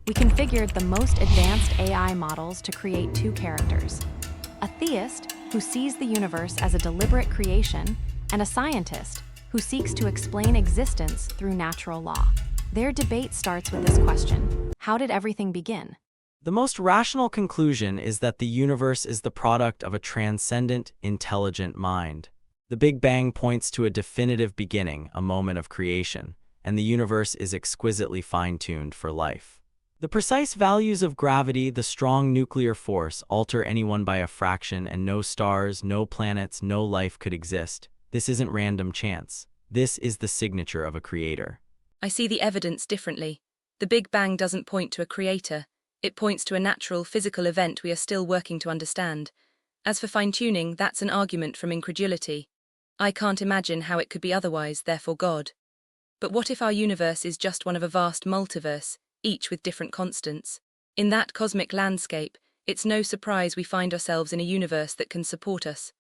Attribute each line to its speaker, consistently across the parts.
Speaker 1: We configured the most advanced AI models to create two characters: a theist who sees the universe as a deliberate creation, and a scientist who seeks to explain existence through natural law. Their debate starts with this question: how did everything begin?
Speaker 2: The most rational conclusion is that the universe is the product of a transcendent, intelligent mind. The Big Bang points to a definitive beginning, a moment of creation, and the universe is exquisitely fine-tuned for life. The precise values of gravity, the strong nuclear force, alter anyone by a fraction, and no stars, no planets, no life could exist. This isn't random chance. This is the signature of a creator.
Speaker 3: I see the evidence differently. The Big Bang doesn't point to a creator. It points to a natural, physical event we are still working to understand. As for fine-tuning, that's an argument from incredulity. I can't imagine how it could be otherwise, therefore God. But what if our universe is just one of a vast multiverse, each with different constants? In that cosmic landscape, it's no surprise we find ourselves in a universe that can support us.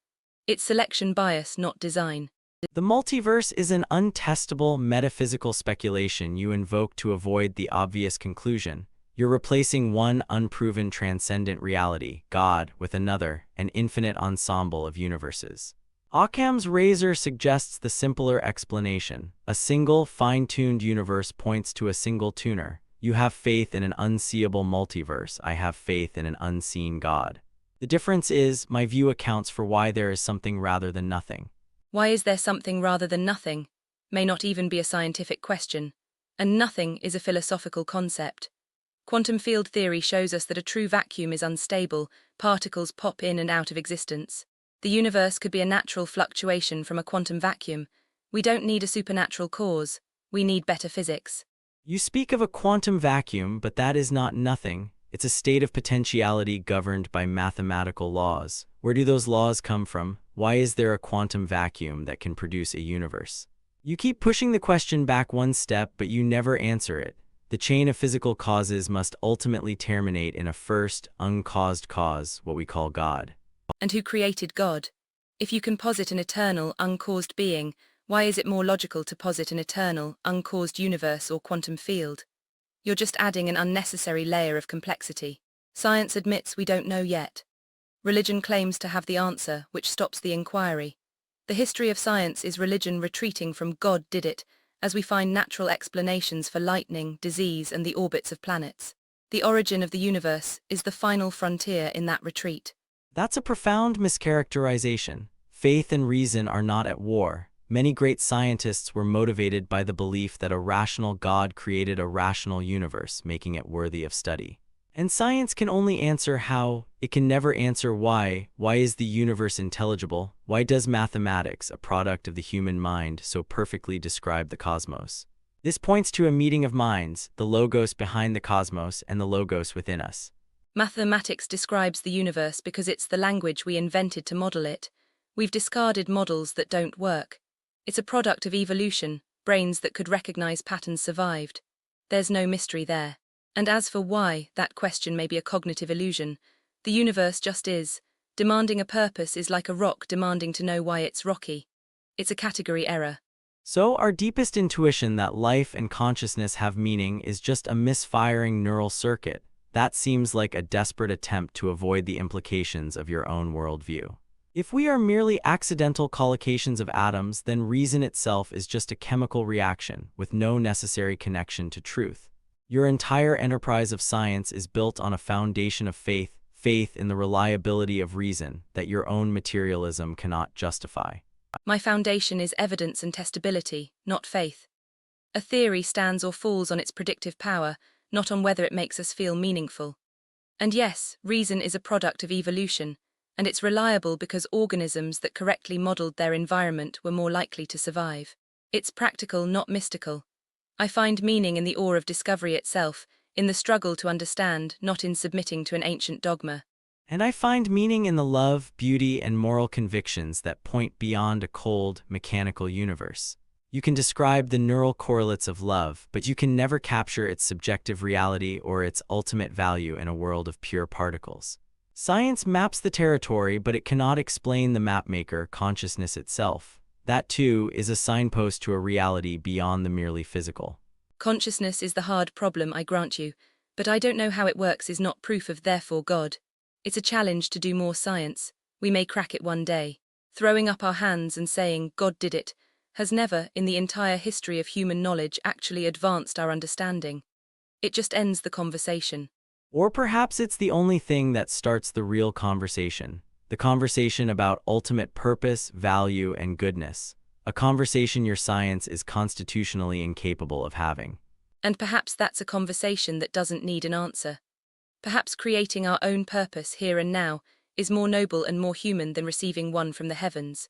Speaker 3: It's selection bias, not design.
Speaker 2: The multiverse is an untestable metaphysical speculation you invoke to avoid the obvious conclusion. You're replacing one unproven transcendent reality, God, with another, an infinite ensemble of universes. Occam's razor suggests the simpler explanation. A single, fine-tuned universe points to a single tuner. You have faith in an unseeable multiverse. I have faith in an unseen God. The difference is, my view accounts for why there is something rather than nothing.
Speaker 3: Why is there something rather than nothing? May not even be a scientific question. And nothing is a philosophical concept. Quantum field theory shows us that a true vacuum is unstable, particles pop in and out of existence. The universe could be a natural fluctuation from a quantum vacuum. We don't need a supernatural cause. We need better physics.
Speaker 2: You speak of a quantum vacuum, but that is not nothing. It's a state of potentiality governed by mathematical laws. Where do those laws come from? Why is there a quantum vacuum that can produce a universe? You keep pushing the question back one step, but you never answer it. The chain of physical causes must ultimately terminate in a first, uncaused cause, what we call God.
Speaker 3: And who created God? If you can posit an eternal, uncaused being, why is it more logical to posit an eternal, uncaused universe or quantum field? You're just adding an unnecessary layer of complexity. Science admits we don't know yet. Religion claims to have the answer, which stops the inquiry. The history of science is religion retreating from God did it, as we find natural explanations for lightning, disease, and the orbits of planets. The origin of the universe is the final frontier in that retreat.
Speaker 2: That's a profound mischaracterization. Faith and reason are not at war. Many great scientists were motivated by the belief that a rational God created a rational universe, making it worthy of study. And science can only answer how, it can never answer why. Why is the universe intelligible? Why does mathematics, a product of the human mind, so perfectly describe the cosmos? This points to a meeting of minds, the logos behind the cosmos and the logos within us.
Speaker 3: Mathematics describes the universe because it's the language we invented to model it. We've discarded models that don't work. It's a product of evolution. Brains that could recognize patterns survived. There's no mystery there. And as for why, that question may be a cognitive illusion. The universe just is. Demanding a purpose is like a rock demanding to know why it's rocky. It's a category error.
Speaker 2: So our deepest intuition that life and consciousness have meaning is just a misfiring neural circuit. That seems like a desperate attempt to avoid the implications of your own worldview. If we are merely accidental collocations of atoms, then reason itself is just a chemical reaction with no necessary connection to truth. Your entire enterprise of science is built on a foundation of faith, faith in the reliability of reason that your own materialism cannot justify.
Speaker 3: My foundation is evidence and testability, not faith. A theory stands or falls on its predictive power, not on whether it makes us feel meaningful. And yes, reason is a product of evolution, and it's reliable because organisms that correctly modeled their environment were more likely to survive. It's practical, not mystical. I find meaning in the awe of discovery itself, in the struggle to understand, not in submitting to an ancient dogma.
Speaker 2: And I find meaning in the love, beauty, and moral convictions that point beyond a cold, mechanical universe. You can describe the neural correlates of love, but you can never capture its subjective reality or its ultimate value in a world of pure particles. Science maps the territory, but it cannot explain the mapmaker, consciousness itself. That, too, is a signpost to a reality beyond the merely physical.
Speaker 3: Consciousness is the hard problem, I grant you, But I don't know how it works is not proof of therefore God. It's a challenge to do more science. We may crack it one day. Throwing up our hands and saying, God did it, has never, in the entire history of human knowledge, actually advanced our understanding. It just ends the conversation.
Speaker 2: Or perhaps it's the only thing that starts the real conversation. The conversation about ultimate purpose, value, and goodness. A conversation your science is constitutionally incapable of having.
Speaker 3: And perhaps that's a conversation that doesn't need an answer. Perhaps creating our own purpose here and now is more noble and more human than receiving one from the heavens.